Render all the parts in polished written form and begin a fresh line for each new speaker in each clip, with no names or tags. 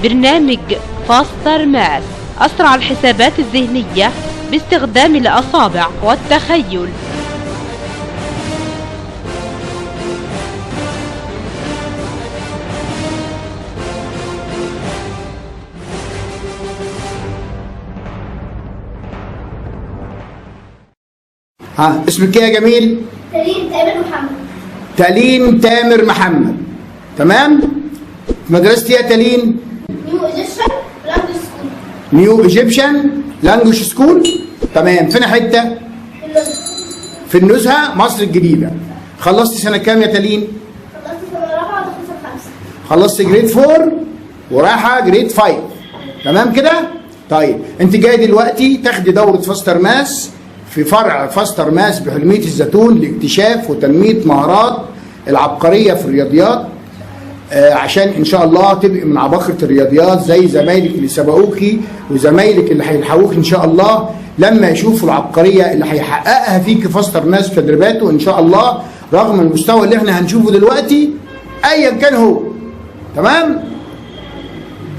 برنامج فاستر ماث، أسرع الحسابات الذهنية باستخدام الأصابع والتخيل.
اسمك ايه يا جميل؟
تالين تامر محمد.
تالين تامر محمد. تمام؟ في مدرسة ايه يا تالين؟
نيو ايجيبشن لانجوج سكول.
نيو ايجيبشن لانجوج سكول. تمام، فين حتة؟ في النزهة مصر الجديدة. خلصت سنة كام يا تالين؟
خلصت سنة رابعة ودخلت سنة 5.
خلصت جريد 4 ورايحة جريد 5. تمام كده؟ طيب انت جاي دلوقتي تاخدي دورة فاستر ماس في فرع فاستر ماس بحلمية الزيتون لاكتشاف وتنمية مهارات العبقرية في الرياضيات، عشان ان شاء الله تبقي من عباقرة الرياضيات زي زمايلك اللي سبقوكي وزمايلك اللي هيلحقوك ان شاء الله لما يشوفوا العبقرية اللي هيحققها فيك فاستر ماس في تدريباته ان شاء الله، رغم المستوى اللي احنا هنشوفه دلوقتي ايا كان هو. تمام؟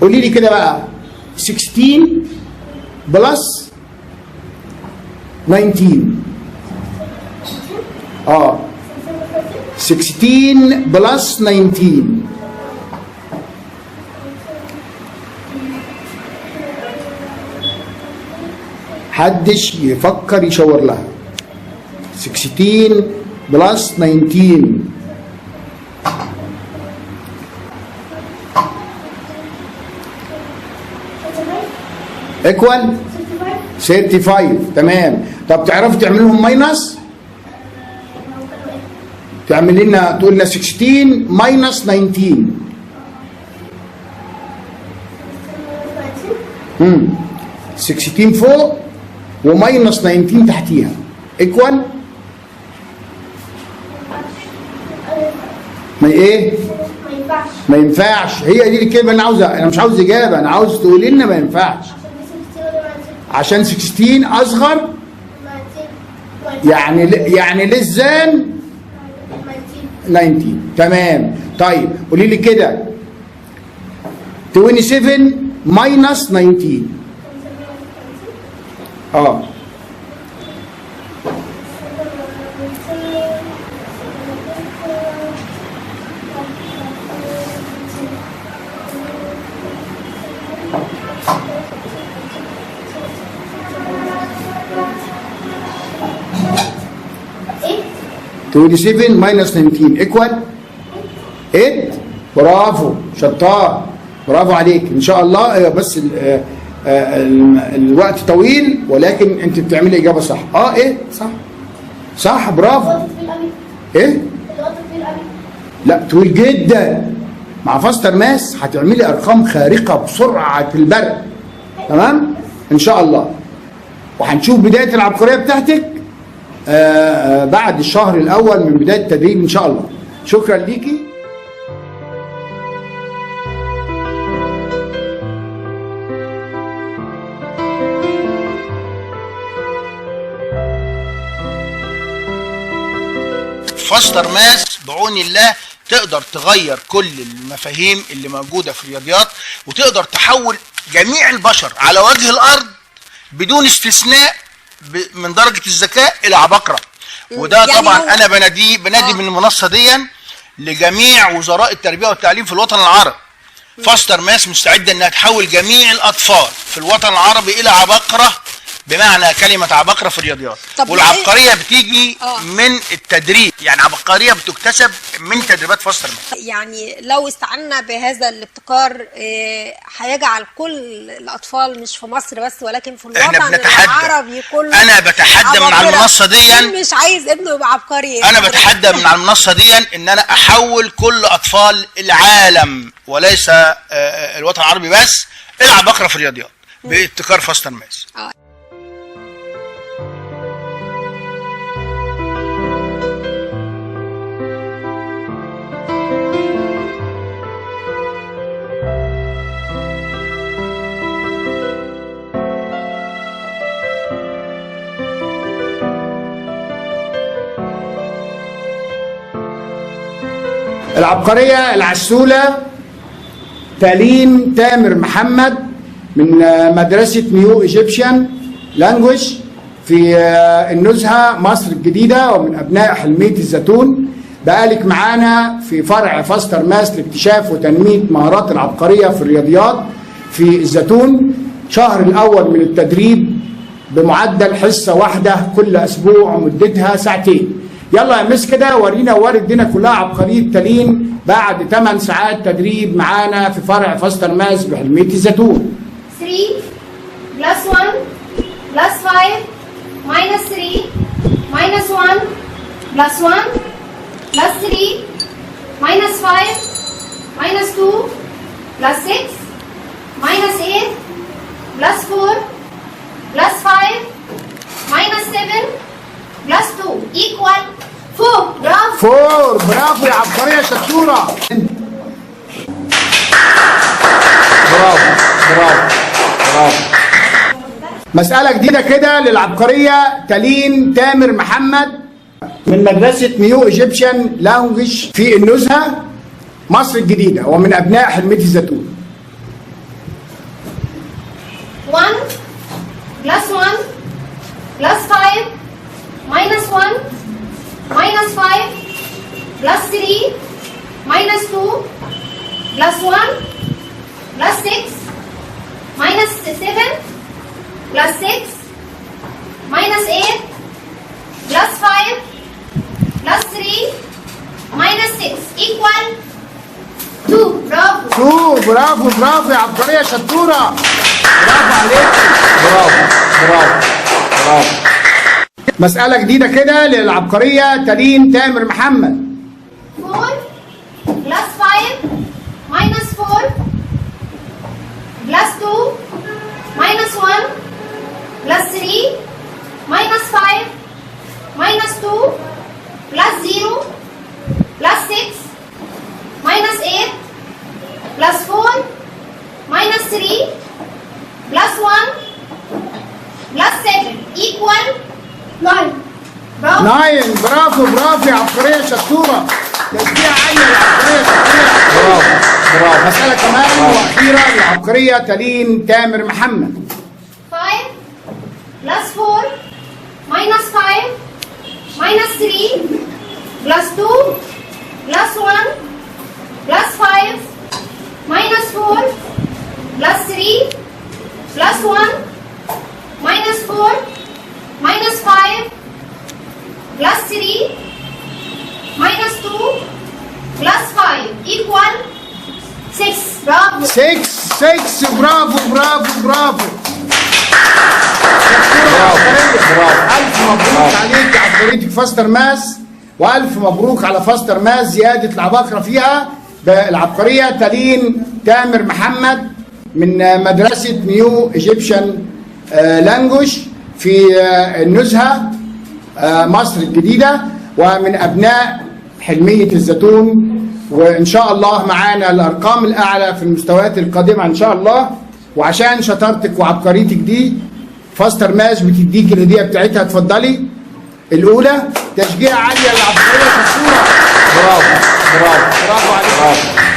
قولي لي كده بقى 16 بلس 19. 16 بلس 19. حدش يفكر يشاور لها. 16 بلس 19 ايكوال 35. تمام. طب تعرفوا تعملوا لهم ماينس؟ تعمل لنا تقول لنا 16 ماينس 19. 16 فوق وماينس 19 تحتيها ايكوال ما ايه؟
ما ينفعش.
ما ينفعش. هي دي الكلمه اللي انا عاوزها. انا مش عاوز اجابه، انا عاوز تقولي لنا ما ينفعش. عشان 16 اصغر يعني للزان 19. تمام. طيب قولي لي كده 27 ماينس 19.
ايه؟
27 ماينس 19 ايكوال 8. برافو، شطار، برافو عليك ان شاء الله. بس الوقت طويل ولكن انت بتعملي اجابه صح. ايه صح برافو.
الوقت طويل قوي.
ايه؟
الوقت طويل قوي.
لا طويل جدا. مع فاستر ماس هتعملي ارقام خارقه بسرعه البرق. تمام ان شاء الله. وهنشوف بدايه العبقريه بتاعتك بعد الشهر الاول من بدايه التدريب ان شاء الله. شكرا ليكي. فاستر ماس بعون الله تقدر تغير كل المفاهيم اللي موجودة في الرياضيات، وتقدر تحول جميع البشر على وجه الأرض بدون استثناء من درجة الذكاء إلى عباقرة. وده يعني طبعا أنا بنادي من المنصة دي لجميع وزراء التربية والتعليم في الوطن العربي. فاستر ماس مستعدة أنها تحول جميع الأطفال في الوطن العربي إلى عباقرة بمعنى كلمة عبقرة في الرياضيات. والعبقرية بتيجي من التدريب، يعني عبقرية بتكتسب من تدريبات فاستر ماس.
يعني لو استعنا بهذا الابتكار هيجعل كل الأطفال مش في مصر بس ولكن في الوطن العربي كله.
أنا بتحدى من على المنصة دي،
مش عايز ابنه يبقى عبقري.
أنا بتحدى من على المنصة دي إن أنا أحول كل أطفال العالم وليس الوطن العربي بس إلى عبقرة في الرياضيات بابتكار فاستر ماس. العبقرية العسولة تالين تامر محمد من مدرسة نيو ايجيبشن لانجويج في النزهة مصر الجديدة ومن أبناء حلمية الزيتون. بقالك معانا في فرع فاستر ماس لاكتشاف وتنمية مهارات العبقرية في الرياضيات في الزيتون. شهر الأول من التدريب بمعدل حصة واحدة كل أسبوع ومدتها ساعتين. يلا يا مس كده ورينا الدنيا كلها عبقرية تالين بعد 8 ساعات تدريب معانا في فرع فاستر ماس بحلمية الزيتون.
3 plus 1 plus 5 minus 3 minus 1 plus 1 plus 3 minus 5 minus 2 plus 6 minus 8 plus 4 plus 5 minus 7 plus 2 equal 4. برافو
4. برافو يا عبقرية شطورة. برافو برافو برافو. مسألة جديدة كده للعبقرية تالين تامر محمد من مدرسة نيو ايجيبشن لانجويج في النزهة مصر الجديدة ومن أبناء حلمية الزيتون.
1 plus 1 plus 5 minus 1 minus 5 plus 3 minus 2 plus 1 plus 6 minus 7 plus 6 minus 8 plus 5 plus 3 minus 6 equal 2. برافو
2. برافو برافو يا عبقرية شطورة. برافو عليك. برافو برافو برافو. مسألة جديدة كده للعبقرية تالين تامر محمد.
4 plus 5 minus 4 plus 2 minus 1 plus 3 minus 5 minus 2 plus 0 plus 6 minus 8 plus 4 minus 3 plus 1 plus 7 equal 9. برافو
9. برافو برافو يا عبقرية شطورة. تشجيع عالية للعبقرية شطورة. برافو برافو. مسألة كمان وأخيرة للعبقرية تالين تامر محمد.
5 plus 4 minus 5 minus 3 plus 2 plus 1 plus 5 minus 4 plus 3 plus 1 minus 4 minus 5 plus 3 minus 2 plus 5 equal 6. برافو
6. برافو برافو برافو. ألف مبروك عليك يا عبقريتك فاستر ماس، وألف مبروك على فاستر ماس زيادة العباقرة فيها بالعبقرية تالين تامر محمد من مدرسة نيو ايجيبشن لانجويج في النزهة مصر الجديدة ومن أبناء حلمية الزيتون. وإن شاء الله معانا الأرقام الأعلى في المستويات القادمة إن شاء الله. وعشان شطارتك وعبقريتك دي فاستر ماس بتديك الهدية بتاعتها. اتفضلي. الأولى تشجيع عالية للعبقرية في الصورة. برافو برافو برافو عليك.